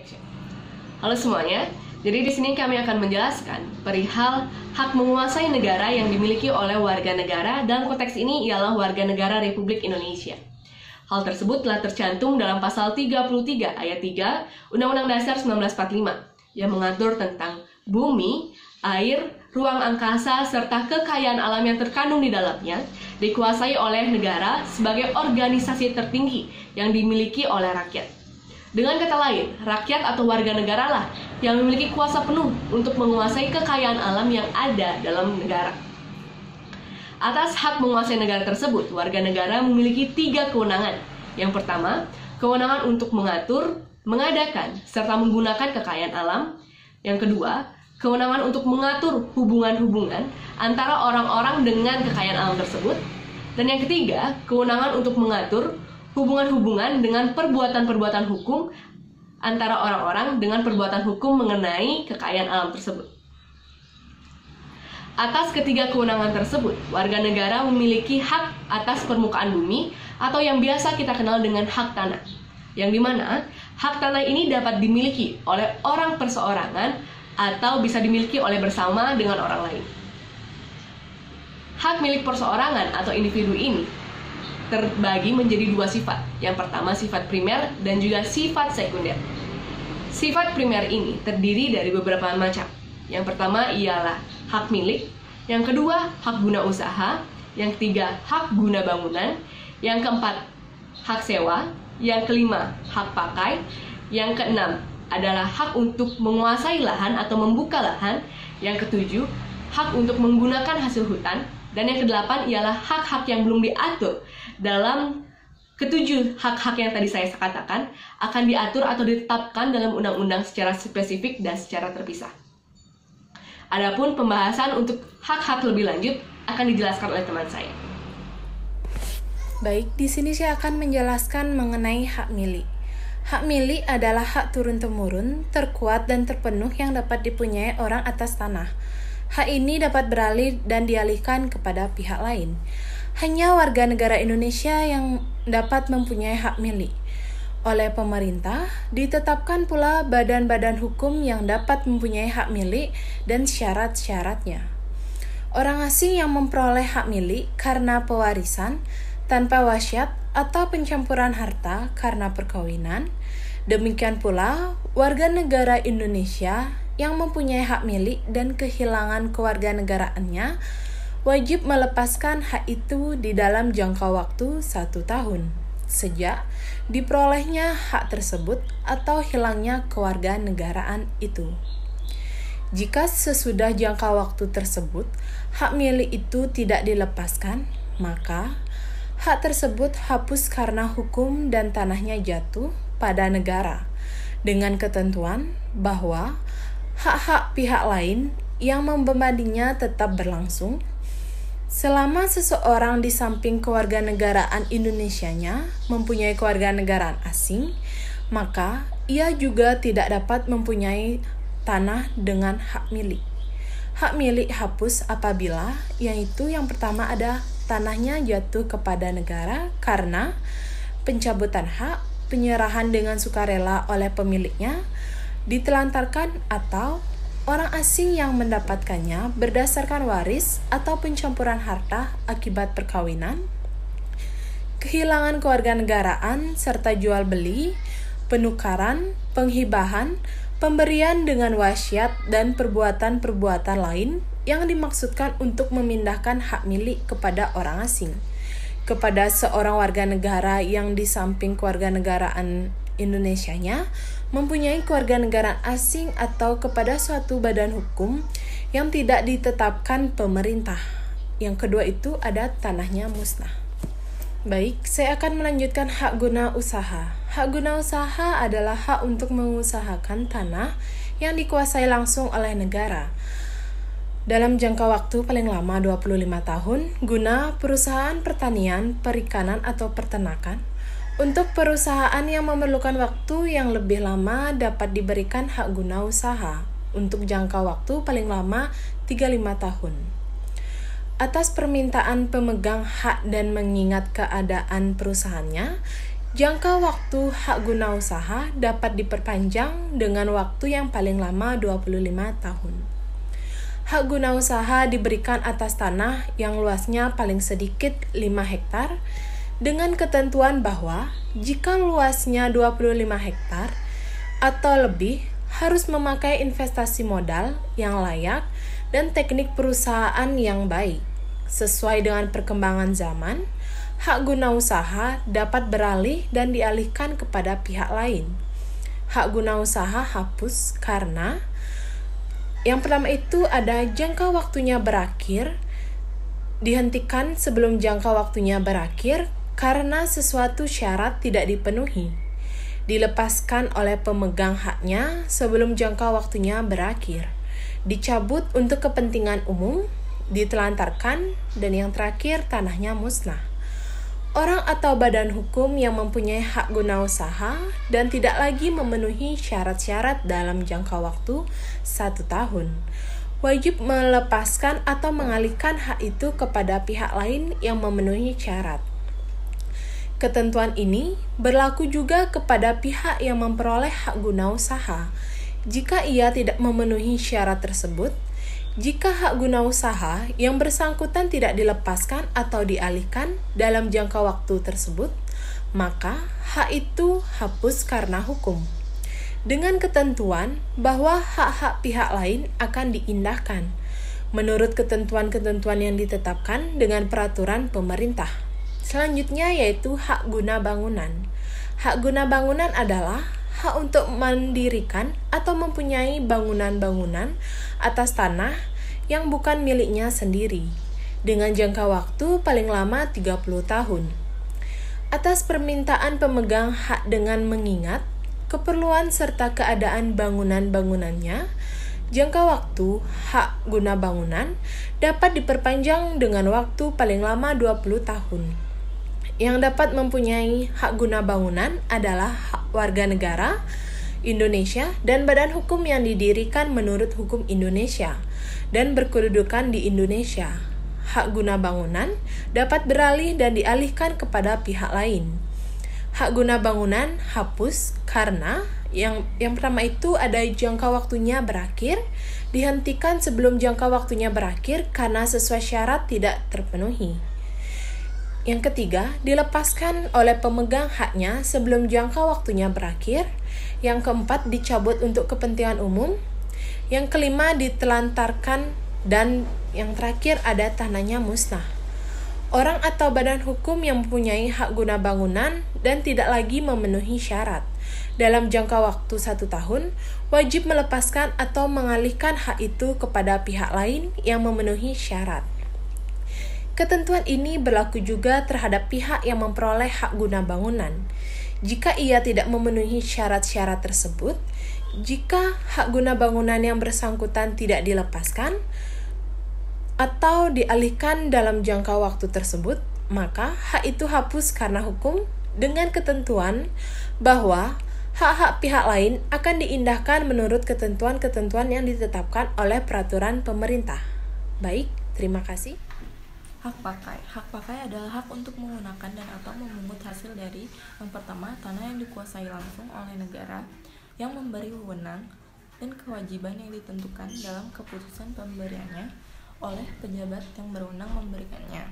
Action. Halo semuanya, jadi di sini kami akan menjelaskan perihal hak menguasai negara yang dimiliki oleh warga negara. Dalam konteks ini ialah warga negara Republik Indonesia. Hal tersebut telah tercantum dalam pasal 33 ayat 3 Undang-Undang Dasar 1945 yang mengatur tentang bumi, air, ruang angkasa, serta kekayaan alam yang terkandung di dalamnya dikuasai oleh negara sebagai organisasi tertinggi yang dimiliki oleh rakyat. Dengan kata lain, rakyat atau warga negara lah yang memiliki kuasa penuh untuk menguasai kekayaan alam yang ada dalam negara. Atas hak menguasai negara tersebut, warga negara memiliki 3 kewenangan. Yang pertama, kewenangan untuk mengatur, mengadakan, serta menggunakan kekayaan alam. Yang kedua, kewenangan untuk mengatur hubungan-hubungan antara orang-orang dengan kekayaan alam tersebut. Dan yang ketiga, kewenangan untuk mengatur hubungan-hubungan dengan perbuatan-perbuatan hukum antara orang-orang dengan perbuatan hukum mengenai kekayaan alam tersebut. Atas ketiga kewenangan tersebut, warga negara memiliki hak atas permukaan bumi atau yang biasa kita kenal dengan hak tanah. Yang dimana hak tanah ini dapat dimiliki oleh orang perseorangan atau bisa dimiliki oleh bersama dengan orang lain. Hak milik perseorangan atau individu ini terbagi menjadi 2 sifat. Yang pertama sifat primer dan juga sifat sekunder. Sifat primer ini terdiri dari beberapa macam. Yang pertama ialah hak milik, yang kedua hak guna usaha, yang ketiga hak guna bangunan, yang keempat hak sewa, yang kelima hak pakai, yang keenam adalah hak untuk menguasai lahan atau membuka lahan, yang ketujuh hak untuk menggunakan hasil hutan, dan yang kedelapan ialah hak-hak yang belum diatur. Dalam ketujuh hak-hak yang tadi saya katakan akan diatur atau ditetapkan dalam undang-undang secara spesifik dan secara terpisah. Adapun pembahasan untuk hak-hak lebih lanjut akan dijelaskan oleh teman saya. Baik, di sini saya akan menjelaskan mengenai hak milik. Hak milik adalah hak turun-temurun, terkuat dan terpenuh yang dapat dipunyai orang atas tanah. Hak ini dapat beralih dan dialihkan kepada pihak lain. Hanya warga negara Indonesia yang dapat mempunyai hak milik. Oleh pemerintah, ditetapkan pula badan-badan hukum yang dapat mempunyai hak milik dan syarat-syaratnya. Orang asing yang memperoleh hak milik karena pewarisan, tanpa wasiat atau pencampuran harta karena perkawinan. Demikian pula warga negara Indonesia yang mempunyai hak milik dan kehilangan kewarganegaraannya wajib melepaskan hak itu di dalam jangka waktu 1 tahun sejak diperolehnya hak tersebut atau hilangnya kewarganegaraan itu. Jika sesudah jangka waktu tersebut hak milik itu tidak dilepaskan, maka hak tersebut hapus karena hukum dan tanahnya jatuh pada negara dengan ketentuan bahwa hak-hak pihak lain yang membebaninya tetap berlangsung. Selama seseorang di samping kewarganegaraan Indonesianya mempunyai kewarganegaraan asing, maka ia juga tidak dapat mempunyai tanah dengan hak milik. Hak milik hapus apabila yang pertama ada tanahnya jatuh kepada negara karena pencabutan hak, penyerahan dengan sukarela oleh pemiliknya, ditelantarkan atau orang asing yang mendapatkannya berdasarkan waris atau pencampuran harta akibat perkawinan, kehilangan kewarganegaraan serta jual beli, penukaran, penghibahan, pemberian dengan wasiat dan perbuatan-perbuatan lain yang dimaksudkan untuk memindahkan hak milik kepada orang asing, kepada seorang warga negara yang di samping kewarganegaraan Indonesianya mempunyai kewarganegaraan asing atau kepada suatu badan hukum yang tidak ditetapkan pemerintah. Yang kedua itu ada tanahnya musnah. Baik, saya akan melanjutkan hak guna usaha. Hak guna usaha adalah hak untuk mengusahakan tanah yang dikuasai langsung oleh negara dalam jangka waktu paling lama 25 tahun guna perusahaan pertanian, perikanan atau peternakan. Untuk perusahaan yang memerlukan waktu yang lebih lama dapat diberikan hak guna usaha untuk jangka waktu paling lama 35 tahun. Atas permintaan pemegang hak dan mengingat keadaan perusahaannya, Jangka waktu hak guna usaha dapat diperpanjang dengan waktu yang paling lama 25 tahun. Hak guna usaha diberikan atas tanah yang luasnya paling sedikit 5 hektar dengan ketentuan bahwa jika luasnya 25 hektar atau lebih harus memakai investasi modal yang layak dan teknik perusahaan yang baik. Sesuai dengan perkembangan zaman, hak guna usaha dapat beralih dan dialihkan kepada pihak lain. Hak guna usaha hapus karena yang pertama itu ada jangka waktunya berakhir, dihentikan sebelum jangka waktunya berakhir karena sesuatu syarat tidak dipenuhi, dilepaskan oleh pemegang haknya sebelum jangka waktunya berakhir, dicabut untuk kepentingan umum, ditelantarkan, dan yang terakhir tanahnya musnah. Orang atau badan hukum yang mempunyai hak guna usaha dan tidak lagi memenuhi syarat-syarat dalam jangka waktu 1 tahun, wajib melepaskan atau mengalihkan hak itu kepada pihak lain yang memenuhi syarat. Ketentuan ini berlaku juga kepada pihak yang memperoleh hak guna usaha. Jika ia tidak memenuhi syarat tersebut, jika hak guna usaha yang bersangkutan tidak dilepaskan atau dialihkan dalam jangka waktu tersebut, maka hak itu hapus karena hukum. Dengan ketentuan bahwa hak-hak pihak lain akan diindahkan menurut ketentuan-ketentuan yang ditetapkan dengan peraturan pemerintah. Selanjutnya yaitu hak guna bangunan. Hak guna bangunan adalah hak untuk mendirikan atau mempunyai bangunan-bangunan atas tanah yang bukan miliknya sendiri, dengan jangka waktu paling lama 30 tahun. Atas permintaan pemegang hak dengan mengingat keperluan serta keadaan bangunan-bangunannya, jangka waktu hak guna bangunan dapat diperpanjang dengan waktu paling lama 20 tahun. Yang dapat mempunyai hak guna bangunan adalah warga negara Indonesia dan badan hukum yang didirikan menurut hukum Indonesia dan berkedudukan di Indonesia. Hak guna bangunan dapat beralih dan dialihkan kepada pihak lain. Hak guna bangunan hapus karena yang pertama itu ada jangka waktunya berakhir, dihentikan sebelum jangka waktunya berakhir karena sesuai syarat tidak terpenuhi. Yang ketiga, dilepaskan oleh pemegang haknya sebelum jangka waktunya berakhir. Yang keempat, dicabut untuk kepentingan umum. Yang kelima, ditelantarkan. Dan yang terakhir ada tanahnya musnah. Orang atau badan hukum yang mempunyai hak guna bangunan dan tidak lagi memenuhi syarat dalam jangka waktu 1 tahun, wajib melepaskan atau mengalihkan hak itu kepada pihak lain yang memenuhi syarat. Ketentuan ini berlaku juga terhadap pihak yang memperoleh hak guna bangunan. Jika ia tidak memenuhi syarat-syarat tersebut, jika hak guna bangunan yang bersangkutan tidak dilepaskan atau dialihkan dalam jangka waktu tersebut, maka hak itu hapus karena hukum dengan ketentuan bahwa hak-hak pihak lain akan diindahkan menurut ketentuan-ketentuan yang ditetapkan oleh peraturan pemerintah. Baik, terima kasih. Hak pakai. Hak pakai adalah hak untuk menggunakan dan atau memungut hasil dari yang pertama, tanah yang dikuasai langsung oleh negara yang memberi wewenang dan kewajiban yang ditentukan dalam keputusan pemberiannya oleh pejabat yang berwenang memberikannya.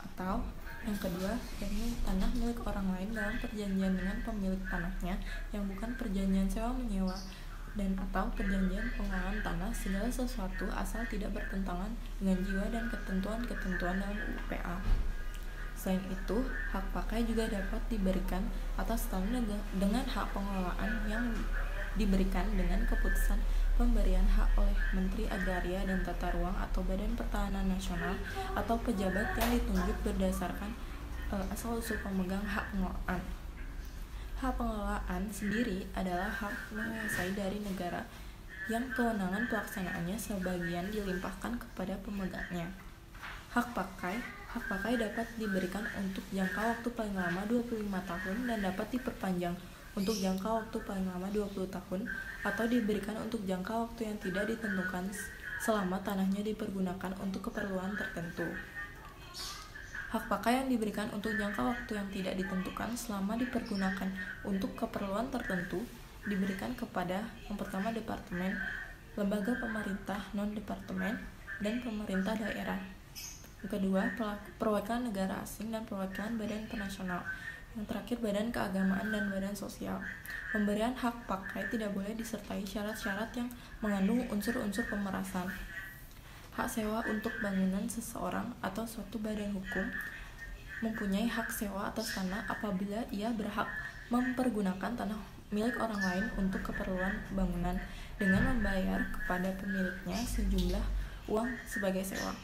Atau yang kedua, yakni tanah milik orang lain dalam perjanjian dengan pemilik tanahnya yang bukan perjanjian sewa-menyewa dan atau perjanjian pengelolaan tanah segala sesuatu asal tidak bertentangan dengan jiwa dan ketentuan-ketentuan dalam UPA. Selain itu, hak pakai juga dapat diberikan atas tanah dengan hak pengelolaan yang diberikan dengan keputusan pemberian hak oleh Menteri Agraria dan Tata Ruang atau Badan Pertahanan Nasional atau pejabat yang ditunjuk berdasarkan asal-usul pemegang hak pengelolaan. Hak pengelolaan sendiri adalah hak menguasai dari negara yang kewenangan pelaksanaannya sebagian dilimpahkan kepada pemegangnya. Hak pakai dapat diberikan untuk jangka waktu paling lama 25 tahun dan dapat diperpanjang untuk jangka waktu paling lama 20 tahun atau diberikan untuk jangka waktu yang tidak ditentukan selama tanahnya dipergunakan untuk keperluan tertentu. Hak pakai yang diberikan untuk jangka waktu yang tidak ditentukan selama dipergunakan untuk keperluan tertentu diberikan kepada yang pertama departemen, lembaga pemerintah non-departemen, dan pemerintah daerah. Yang kedua, perwakilan negara asing dan perwakilan badan internasional. Yang terakhir, badan keagamaan dan badan sosial. Pemberian hak pakai tidak boleh disertai syarat-syarat yang mengandung unsur-unsur pemerasan. Hak sewa untuk bangunan seseorang atau suatu badan hukum mempunyai hak sewa atas tanah apabila ia berhak mempergunakan tanah milik orang lain untuk keperluan bangunan dengan membayar kepada pemiliknya sejumlah uang sebagai sewa.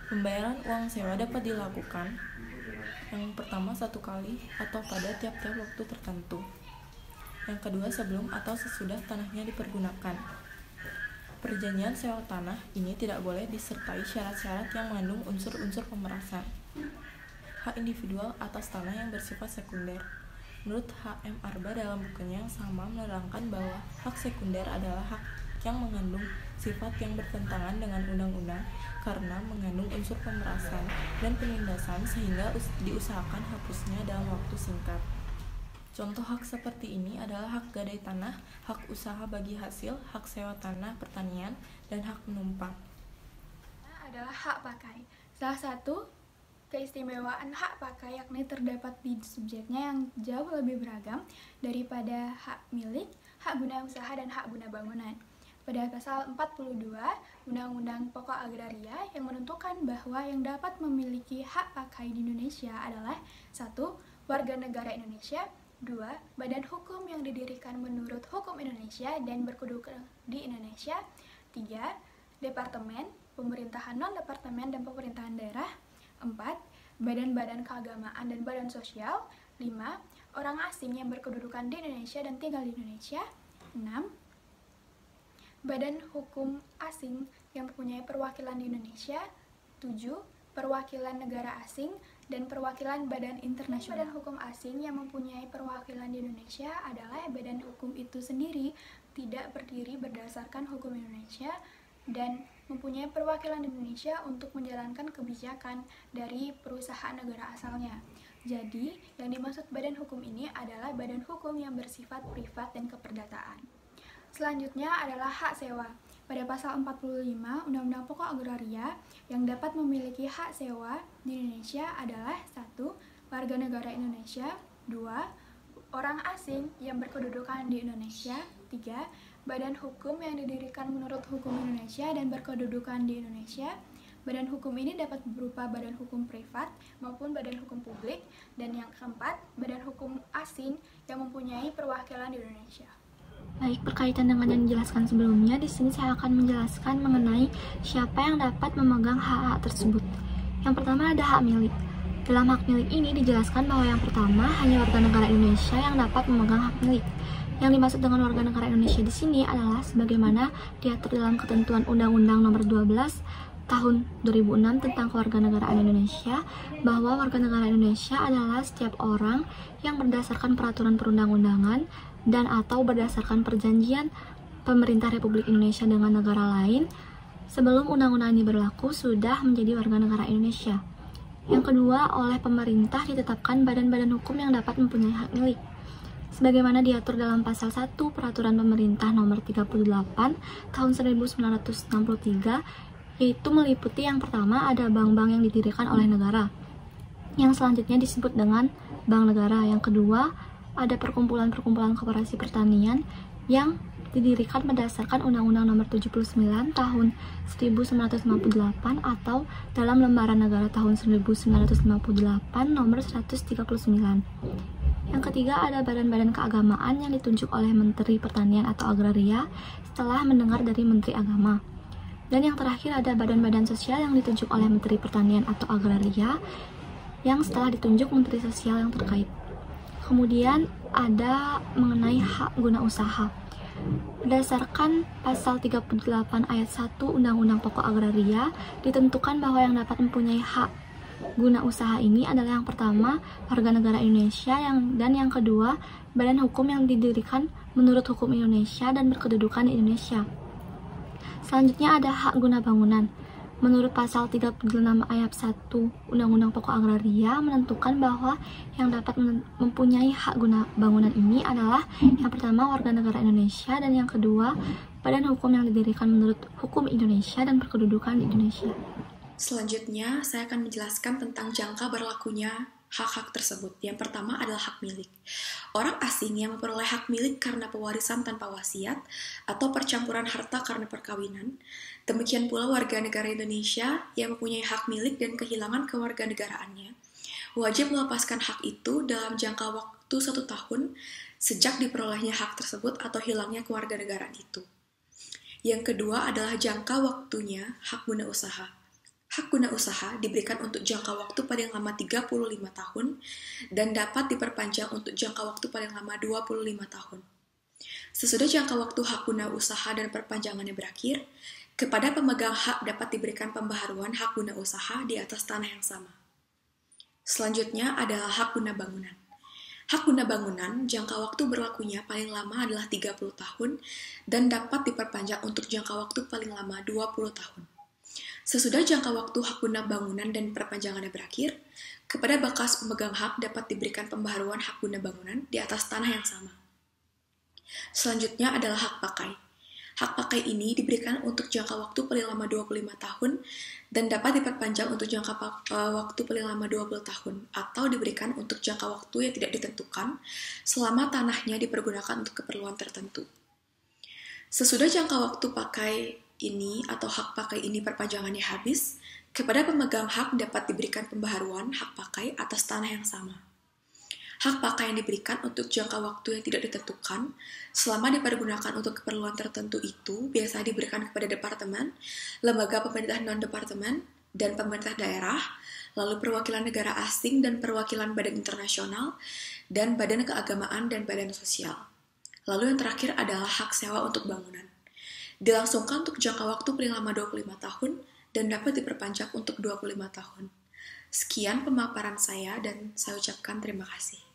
Pembayaran uang sewa dapat dilakukan yang pertama 1 kali atau pada tiap-tiap waktu tertentu. Yang kedua, sebelum atau sesudah tanahnya dipergunakan. Perjanjian sewa tanah ini tidak boleh disertai syarat-syarat yang mengandung unsur-unsur pemerasan. Hak individual atas tanah yang bersifat sekunder. Menurut H.M. Arba dalam bukunya yang sama menerangkan bahwa hak sekunder adalah hak yang mengandung sifat yang bertentangan dengan undang-undang karena mengandung unsur pemerasan dan penindasan sehingga diusahakan hapusnya dalam waktu singkat. Contoh hak seperti ini adalah hak gadai tanah, hak usaha bagi hasil, hak sewa tanah pertanian, dan hak menumpang. Adalah hak pakai. Salah satu keistimewaan hak pakai yakni terdapat di subjeknya yang jauh lebih beragam daripada hak milik, hak guna usaha, dan hak guna bangunan. Pada pasal 42 Undang-Undang Pokok Agraria yang menentukan bahwa yang dapat memiliki hak pakai di Indonesia adalah 1. Warga negara Indonesia, 2. Badan hukum yang didirikan menurut hukum Indonesia dan berkedudukan di Indonesia, 3. Departemen, pemerintahan non-departemen dan pemerintahan daerah, 4. Badan-badan keagamaan dan badan sosial, 5. Orang asing yang berkedudukan di Indonesia dan tinggal di Indonesia, 6. Badan hukum asing yang mempunyai perwakilan di Indonesia, 7. Perwakilan negara asing dan perwakilan badan internasional. Badan hukum asing yang mempunyai perwakilan di Indonesia adalah badan hukum itu sendiri tidak berdiri berdasarkan hukum Indonesia dan mempunyai perwakilan di Indonesia untuk menjalankan kebijakan dari perusahaan negara asalnya. Jadi, yang dimaksud badan hukum ini adalah badan hukum yang bersifat privat dan keperdataan. Selanjutnya adalah hak sewa. Pada pasal 45 Undang-Undang Pokok Agraria, yang dapat memiliki hak sewa di Indonesia adalah 1. Warga negara Indonesia, 2. Orang asing yang berkedudukan di Indonesia, 3. Badan hukum yang didirikan menurut hukum Indonesia dan berkedudukan di Indonesia. Badan hukum ini dapat berupa badan hukum privat maupun badan hukum publik. Dan yang keempat, badan hukum asing yang mempunyai perwakilan di Indonesia. Baik, berkaitan dengan yang dijelaskan sebelumnya, di sini saya akan menjelaskan mengenai siapa yang dapat memegang hak-hak tersebut. Yang pertama ada hak milik. Dalam hak milik ini dijelaskan bahwa yang pertama hanya warga negara Indonesia yang dapat memegang hak milik. Yang dimaksud dengan warga negara Indonesia di sini adalah sebagaimana diatur dalam ketentuan Undang-Undang Nomor 12 Tahun 2006 tentang Kewarganegaraan Indonesia, bahwa warga negara Indonesia adalah setiap orang yang berdasarkan peraturan perundang-undangan dan atau berdasarkan perjanjian pemerintah Republik Indonesia dengan negara lain sebelum undang-undang ini berlaku sudah menjadi warga negara Indonesia. Yang kedua, oleh pemerintah ditetapkan badan-badan hukum yang dapat mempunyai hak milik. Sebagaimana diatur dalam pasal 1 Peraturan Pemerintah Nomor 38 Tahun 1963, yaitu meliputi yang pertama ada bank-bank yang didirikan oleh negara. Yang selanjutnya disebut dengan bank negara. Yang kedua, ada perkumpulan-perkumpulan koperasi pertanian yang didirikan berdasarkan Undang-Undang Nomor 79 Tahun 1958 atau dalam Lembaran Negara Tahun 1958 Nomor 139. Yang ketiga ada badan-badan keagamaan yang ditunjuk oleh Menteri Pertanian atau Agraria setelah mendengar dari Menteri Agama. Dan yang terakhir ada badan-badan sosial yang ditunjuk oleh Menteri Pertanian atau Agraria yang setelah ditunjuk Menteri Sosial yang terkait. Kemudian ada mengenai hak guna usaha. Berdasarkan pasal 38 ayat 1 Undang-Undang Pokok Agraria, ditentukan bahwa yang dapat mempunyai hak guna usaha ini adalah yang pertama, warga negara Indonesia, dan yang kedua, badan hukum yang didirikan menurut hukum Indonesia dan berkedudukan di Indonesia. Selanjutnya ada hak guna bangunan. Menurut pasal 36 ayat 1 Undang-Undang Pokok Agraria menentukan bahwa yang dapat mempunyai hak guna bangunan ini adalah yang pertama warga negara Indonesia dan yang kedua badan hukum yang didirikan menurut hukum Indonesia dan berkedudukan di Indonesia. Selanjutnya, saya akan menjelaskan tentang jangka berlakunya hak-hak tersebut. Yang pertama adalah hak milik. Orang asing yang memperoleh hak milik karena pewarisan tanpa wasiat atau percampuran harta karena perkawinan. Demikian pula warga negara Indonesia yang mempunyai hak milik dan kehilangan kewarganegaraannya wajib melepaskan hak itu dalam jangka waktu 1 tahun sejak diperolehnya hak tersebut atau hilangnya kewarganegaraan itu. Yang kedua adalah jangka waktunya hak guna usaha. Hak guna usaha diberikan untuk jangka waktu paling lama 35 tahun dan dapat diperpanjang untuk jangka waktu paling lama 25 tahun. Sesudah jangka waktu hak guna usaha dan perpanjangannya berakhir, kepada pemegang hak dapat diberikan pembaharuan hak guna usaha di atas tanah yang sama. Selanjutnya adalah hak guna bangunan. Hak guna bangunan, jangka waktu berlakunya paling lama adalah 30 tahun dan dapat diperpanjang untuk jangka waktu paling lama 20 tahun. Sesudah jangka waktu hak guna bangunan dan perpanjangannya berakhir, kepada bekas pemegang hak dapat diberikan pembaharuan hak guna bangunan di atas tanah yang sama. Selanjutnya adalah hak pakai. Hak pakai ini diberikan untuk jangka waktu paling lama 25 tahun dan dapat diperpanjang untuk jangka waktu paling lama 20 tahun atau diberikan untuk jangka waktu yang tidak ditentukan selama tanahnya dipergunakan untuk keperluan tertentu. Sesudah jangka waktu pakai ini atau hak pakai ini perpanjangannya habis, kepada pemegang hak dapat diberikan pembaharuan hak pakai atas tanah yang sama. Hak pakai yang diberikan untuk jangka waktu yang tidak ditentukan selama dipergunakan untuk keperluan tertentu itu biasa diberikan kepada departemen, lembaga pemerintah non-departemen, dan pemerintah daerah, lalu perwakilan negara asing dan perwakilan badan internasional, dan badan keagamaan dan badan sosial. Lalu yang terakhir adalah hak sewa untuk bangunan. Dilangsungkan untuk jangka waktu paling lama 25 tahun dan dapat diperpanjang untuk 25 tahun. Sekian pemaparan saya dan saya ucapkan terima kasih.